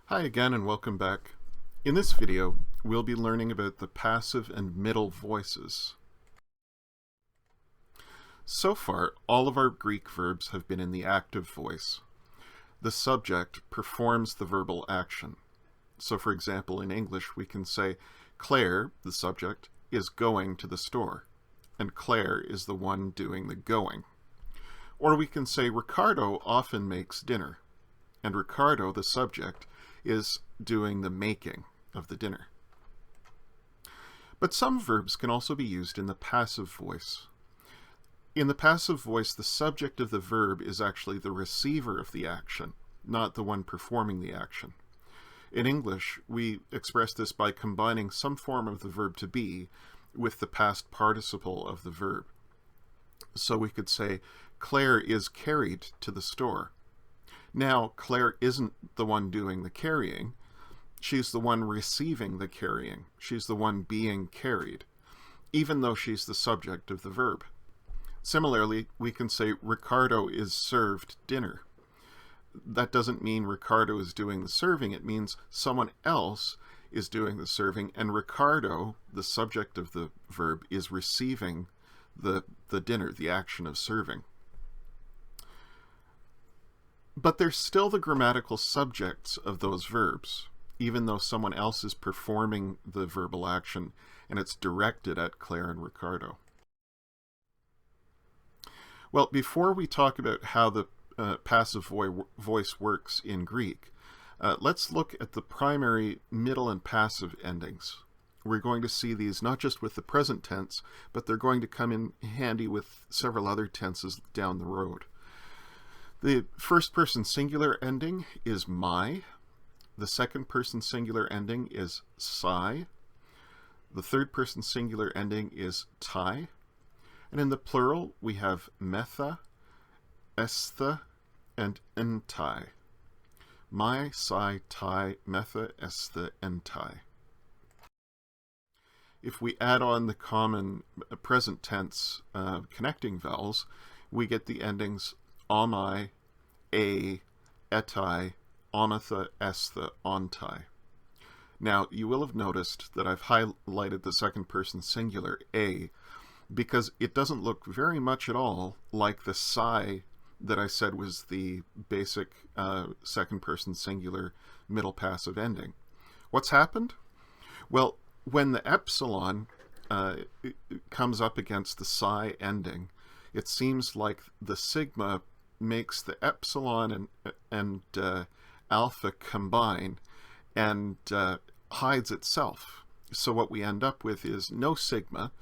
Hi again and welcome back. In this video, we'll be learning about the passive and middle voices. So far, all of our Greek verbs have been in the active voice. The subject performs the verbal action. So for example, in English, we can say, Claire, the subject, is going to the store, and Claire is the one doing the going. Or we can say, Ricardo often makes dinner, and Ricardo, the subject, is doing the making of the dinner. But some verbs can also be used in the passive voice. In the passive voice, the subject of the verb is actually the receiver of the action, not the one performing the action. In English, we express this by combining some form of the verb to be with the past participle of the verb. So we could say, Claire is carried to the store. Now, Claire isn't the one doing the carrying. She's the one receiving the carrying. She's the one being carried, even though she's the subject of the verb. Similarly, we can say Ricardo is served dinner. That doesn't mean Ricardo is doing the serving. It means someone else is doing the serving, and Ricardo, the subject of the verb, is receiving the dinner, the action of serving. But they're still the grammatical subjects of those verbs, even though someone else is performing the verbal action and it's directed at Claire and Ricardo. Well, before we talk about how the passive voice works in Greek, let's look at the primary middle and passive endings. We're going to see these not just with the present tense, but they're going to come in handy with several other tenses down the road. The first person singular ending is my. The second person singular ending is psi. The third person singular ending is tai. And in the plural, we have metha, estha, and entai. My, psi, tai, metha, estha, entai. If we add on the common present tense connecting vowels, we get the endings amai, a, etai, onatha, estha, ontai. Now, you will have noticed that I've highlighted the second person singular, a, because it doesn't look very much at all like the psi that I said was the basic second person singular middle passive ending. What's happened? Well, when the epsilon comes up against the psi ending, it seems like the sigma makes the epsilon and alpha combine and hides itself. So what we end up with is no sigma,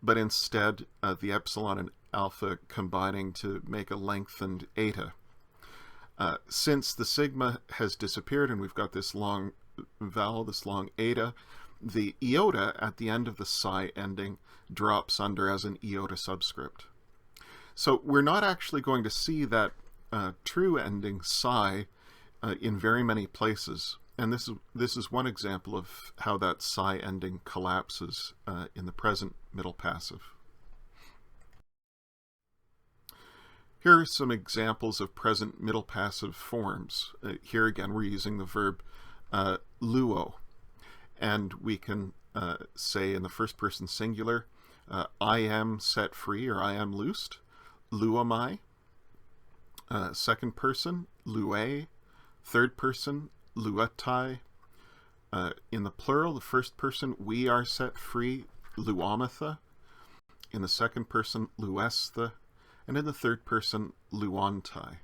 but instead the epsilon and alpha combining to make a lengthened eta. Since the sigma has disappeared and we've got this long vowel, this long eta, the iota at the end of the psi ending drops under as an iota subscript. So we're not actually going to see that true ending psi in very many places. And this is one example of how that psi ending collapses in the present middle passive. Here are some examples of present middle passive forms. Here again we're using the verb luo. And we can say in the first person singular, I am set free or I am loosed. Luamai. Second person, lue. Third person, luatai. In the plural, the first person, we are set free, luamatha. In the second person, luestha. And in the third person, luantai.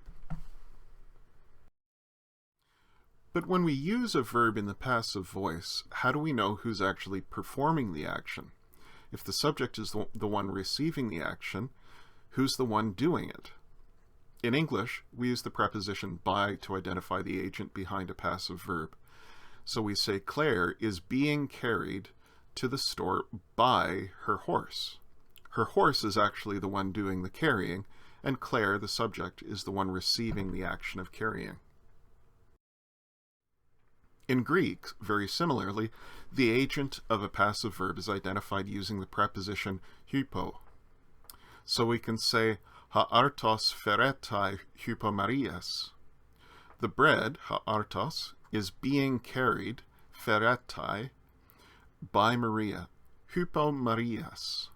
But when we use a verb in the passive voice, how do we know who's actually performing the action? If the subject is the one receiving the action, who's the one doing it? In English, we use the preposition by to identify the agent behind a passive verb. So we say Claire is being carried to the store by her horse. Her horse is actually the one doing the carrying, and Claire, the subject, is the one receiving the action of carrying. In Greek, very similarly, the agent of a passive verb is identified using the preposition hypo. So we can say, ha'artos feretai hypomarias. The bread, ha'artos, is being carried, feretai, by Maria, hypo Marias.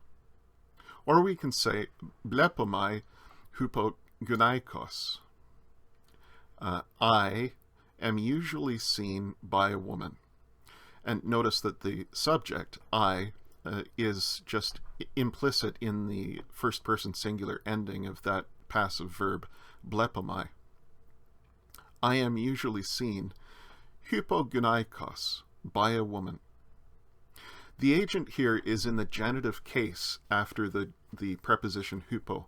Or we can say, blepomai hypo gunaikos. I am usually seen by a woman. And notice that the subject, I, is just implicit in the first person singular ending of that passive verb, blepomai. I am usually seen, hypogunaikos, by a woman. The agent here is in the genitive case after the preposition hypo.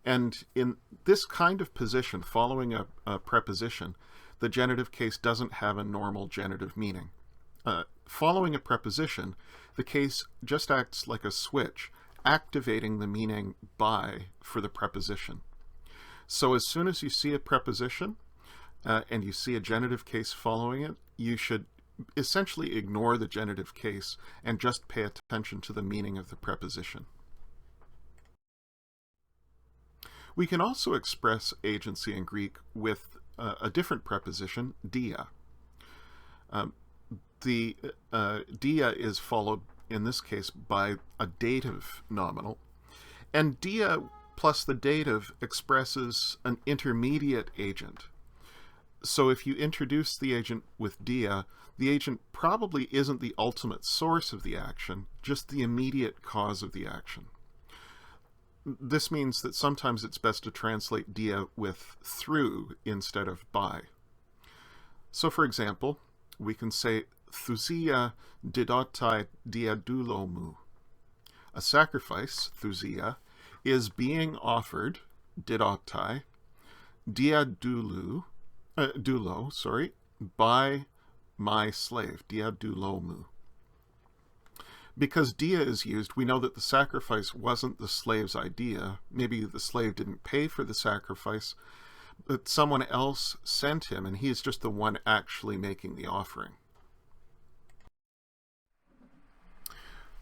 And in this kind of position, following a preposition, the genitive case doesn't have a normal genitive meaning. Following a preposition, the case just acts like a switch, activating the meaning by for the preposition. So as soon as you see a preposition and you see a genitive case following it, you should essentially ignore the genitive case and just pay attention to the meaning of the preposition. We can also express agency in Greek with a different preposition, dia. The dia is followed, in this case, by a dative nominal, and dia plus the dative expresses an intermediate agent. So if you introduce the agent with dia, the agent probably isn't the ultimate source of the action, just the immediate cause of the action. This means that sometimes it's best to translate dia with through instead of by. So for example, we can say thusia didotai diadulomu. A sacrifice, thusia, is being offered, didotai, diadulo, by my slave, diadulomu. Because dia is used, we know that the sacrifice wasn't the slave's idea. Maybe the slave didn't pay for the sacrifice, but someone else sent him, and he is just the one actually making the offering.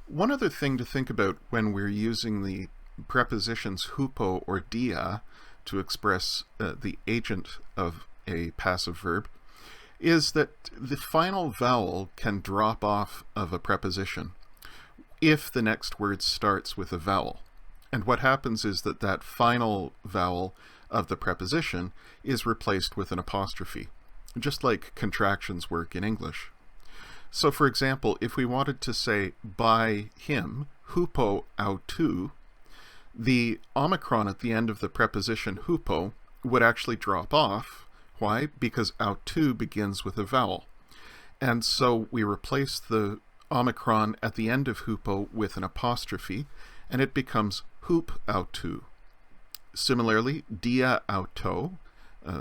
One other thing to think about when we're using the prepositions hupo or dia to express the agent of a passive verb is that the final vowel can drop off of a preposition if the next word starts with a vowel. And what happens is that that final vowel of the preposition is replaced with an apostrophe, just like contractions work in English. So for example, if we wanted to say by him, hupo autou, the omicron at the end of the preposition hupo would actually drop off. Why? Because autou begins with a vowel. And so we replace the omicron at the end of hupo with an apostrophe, and it becomes hup autou. Similarly, dia autou,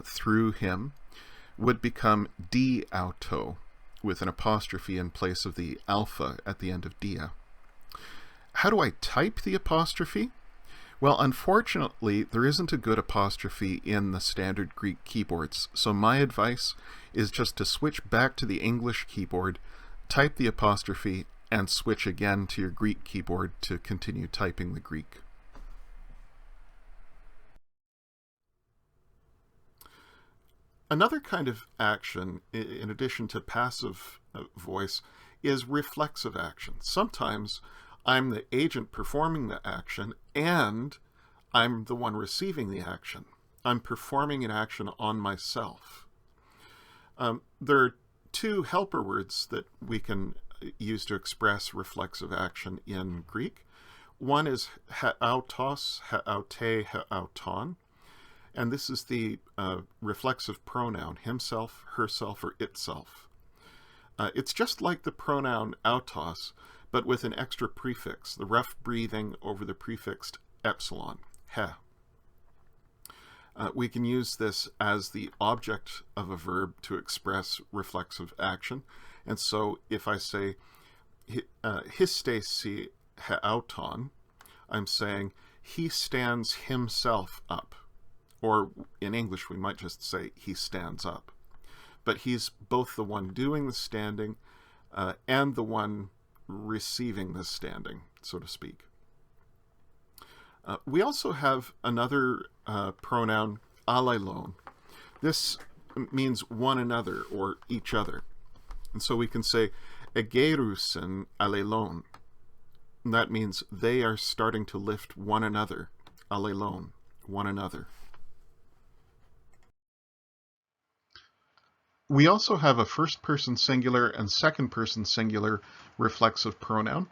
through him, would become di autou, with an apostrophe in place of the alpha at the end of dia. How do I type the apostrophe? Well, unfortunately, there isn't a good apostrophe in the standard Greek keyboards, so my advice is just to switch back to the English keyboard, type the apostrophe, and switch again to your Greek keyboard to continue typing the Greek. Another kind of action, in addition to passive voice, is reflexive action. Sometimes I'm the agent performing the action, and I'm the one receiving the action. I'm performing an action on myself. There are two helper words that we can use to express reflexive action in Greek. One is heautos, heaute, heauton, and this is the reflexive pronoun, himself, herself, or itself. It's just like the pronoun autos, but with an extra prefix, the rough breathing over the prefixed epsilon, he. We can use this as the object of a verb to express reflexive action. And so if I say histesi heauton, I'm saying he stands himself up. Or in English, we might just say he stands up. But he's both the one doing the standing and the one receiving the standing, so to speak. We also have another pronoun, alailon. This means one another or each other. And so we can say, egerusen alelon. And that means they are starting to lift one another. Alelon, one another. We also have a first-person singular and second-person singular reflexive pronoun.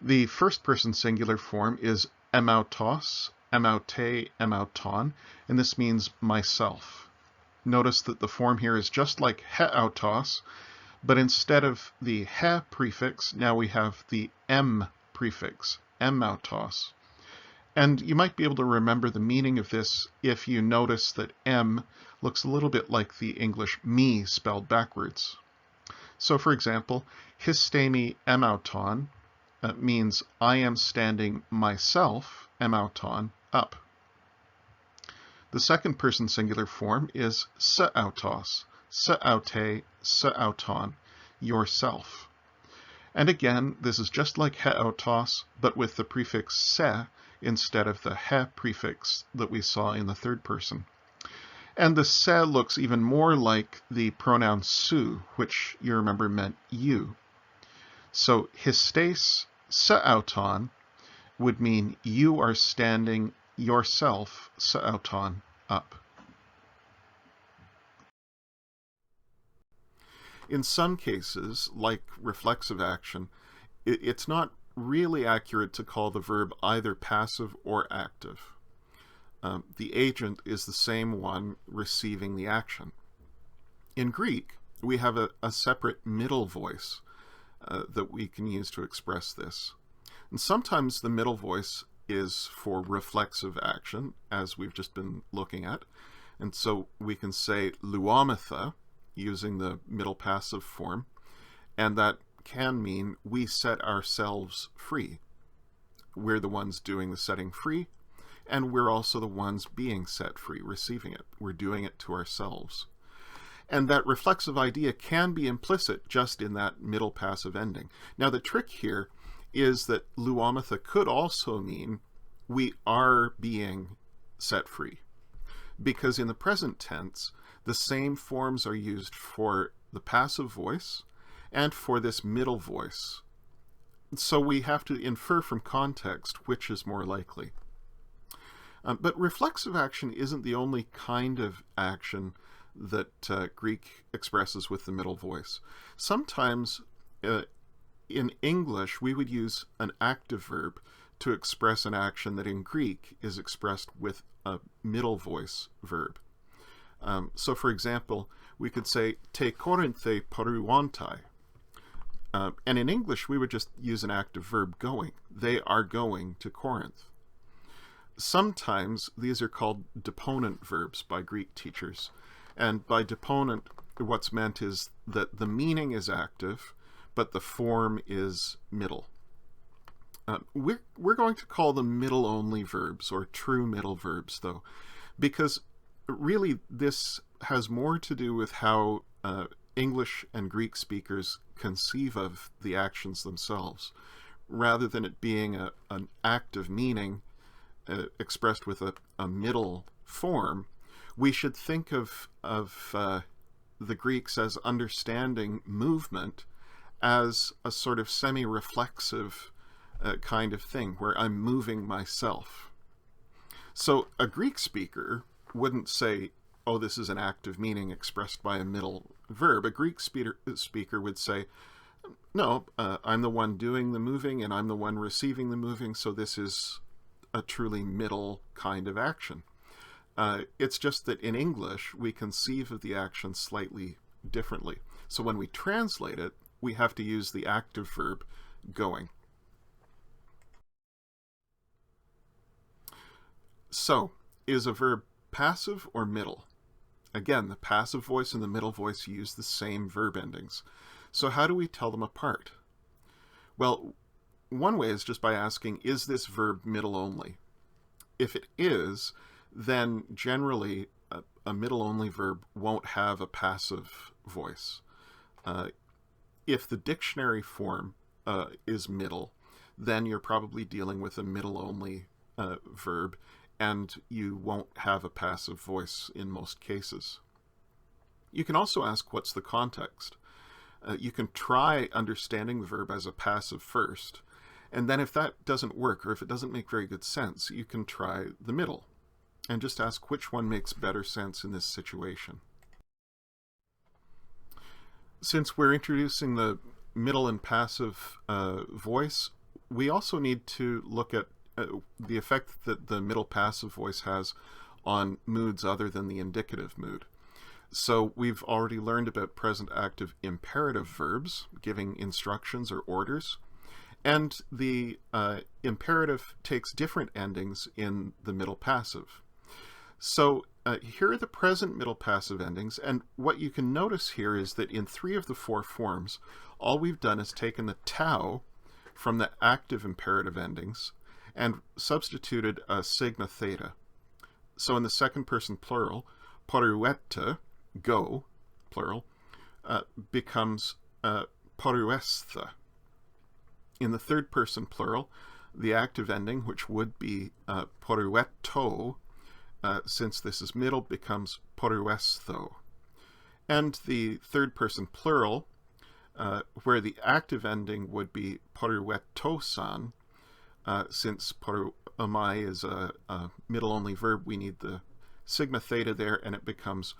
The first-person singular form is emautos, emaute, emauton, and this means myself. Notice that the form here is just like heautos, but instead of the he prefix, now we have the em prefix, emautos. And you might be able to remember the meaning of this if you notice that em looks a little bit like the English me spelled backwards. So for example, histemi emauton means I am standing myself, emauton, up. The second person singular form is seautos, seaute, seauton, yourself. And again, this is just like heautos, but with the prefix se instead of the he prefix that we saw in the third person. And the se looks even more like the pronoun su, which you remember meant you. So histes seauton would mean you are standing yourself, seauton, up. In some cases, like reflexive action, it's not really accurate to call the verb either passive or active. The agent is the same one receiving the action. In Greek, we have a separate middle voice that we can use to express this. And sometimes the middle voice is for reflexive action, as we've just been looking at. And so we can say luometha, using the middle passive form, and that can mean we set ourselves free. We're the ones doing the setting free, and we're also the ones being set free, receiving it. We're doing it to ourselves. And that reflexive idea can be implicit just in that middle passive ending. Now the trick here is that luometha could also mean we are being set free. Because in the present tense, the same forms are used for the passive voice and for this middle voice. So we have to infer from context which is more likely. But reflexive action isn't the only kind of action that Greek expresses with the middle voice. Sometimes in English we would use an active verb to express an action that in Greek is expressed with a middle voice verb. So for example, we could say te Corinthe paruantai. And in English, we would just use an active verb, going. They are going to Corinth. Sometimes these are called deponent verbs by Greek teachers. And by deponent, what's meant is that the meaning is active, but the form is middle. We're going to call them middle-only verbs, or true middle verbs, though, because really this has more to do with how English and Greek speakers conceive of the actions themselves, rather than it being an active meaning expressed with a middle form. We should think of the Greeks as understanding movement as a sort of semi-reflexive kind of thing, where I'm moving myself. So a Greek speaker wouldn't say, oh, this is an active meaning expressed by a middle verb. A Greek speaker would say, no, I'm the one doing the moving and I'm the one receiving the moving, so this is a truly middle kind of action. It's just that in English, we conceive of the action slightly differently. So when we translate it, we have to use the active verb, going. So, is a verb passive or middle? Again, the passive voice and the middle voice use the same verb endings. So how do we tell them apart? Well, one way is just by asking, is this verb middle only? If it is, then generally a middle only verb won't have a passive voice. If the dictionary form is middle, then you're probably dealing with a middle only verb, and you won't have a passive voice in most cases. You can also ask, what's the context? You can try understanding the verb as a passive first, and then if that doesn't work, or if it doesn't make very good sense, you can try the middle, and just ask which one makes better sense in this situation. Since we're introducing the middle and passive voice, we also need to look at the effect that the middle passive voice has on moods other than the indicative mood. So we've already learned about present active imperative verbs, giving instructions or orders, and the imperative takes different endings in the middle passive. So here are the present middle passive endings, and what you can notice here is that in 3 of the 4 forms, all we've done is taken the tau from the active imperative endings and substituted a sigma theta. So in the second person plural, poruette, go, plural, becomes poruestha. In the third person plural, the active ending, which would be poruetto, since this is middle, becomes poruestho. And the third person plural, where the active ending would be poruettosan, since poruomai is a middle-only verb, we need the sigma theta there, and it becomes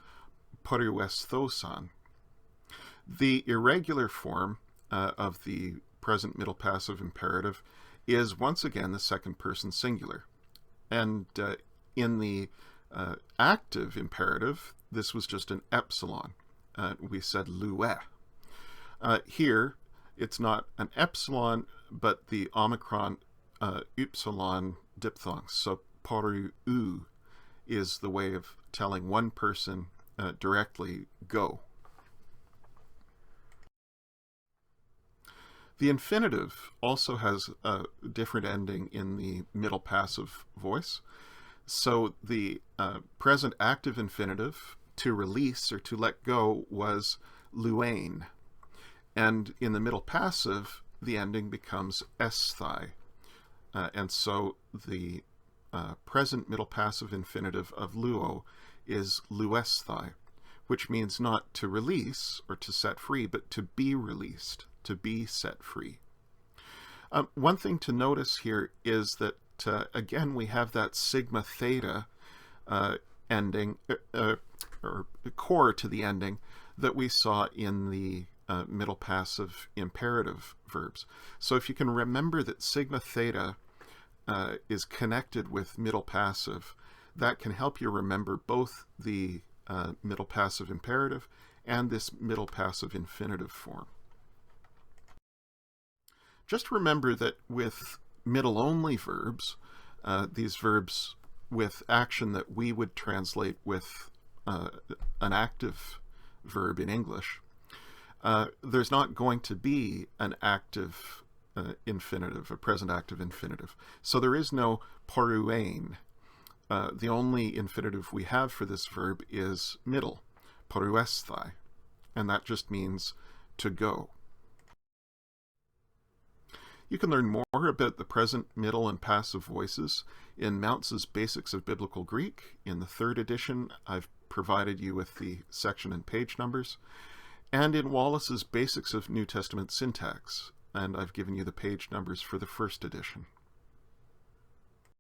poruesthosan. The irregular form of the present middle passive imperative is once again the second person singular. And in the active imperative, this was just an epsilon. We said lue. Here, it's not an epsilon, but the omicron upsilon diphthong. So poru is the way of telling one person directly, go. The infinitive also has a different ending in the middle passive voice. So the present active infinitive, to release or to let go, was luane. And in the middle passive, the ending becomes esthai. And so the present middle passive infinitive of luo is luesthai, which means not to release or to set free, but to be released, to be set free. One thing to notice here is that, again, we have that sigma theta ending, or core to the ending, that we saw in the middle passive imperative verbs. So if you can remember that sigma theta is connected with middle passive, that can help you remember both the middle passive imperative and this middle passive infinitive form. Just remember that with middle-only verbs, these verbs with action that we would translate with an active verb in English, there's not going to be an active infinitive, a present active infinitive. So there is no poruane. The only infinitive we have for this verb is middle, poruesthai, and that just means to go. You can learn more about the present, middle, and passive voices in Mounce's Basics of Biblical Greek. In the 3rd edition, I've provided you with the section and page numbers, and in Wallace's Basics of New Testament Syntax, and I've given you the page numbers for the 1st edition.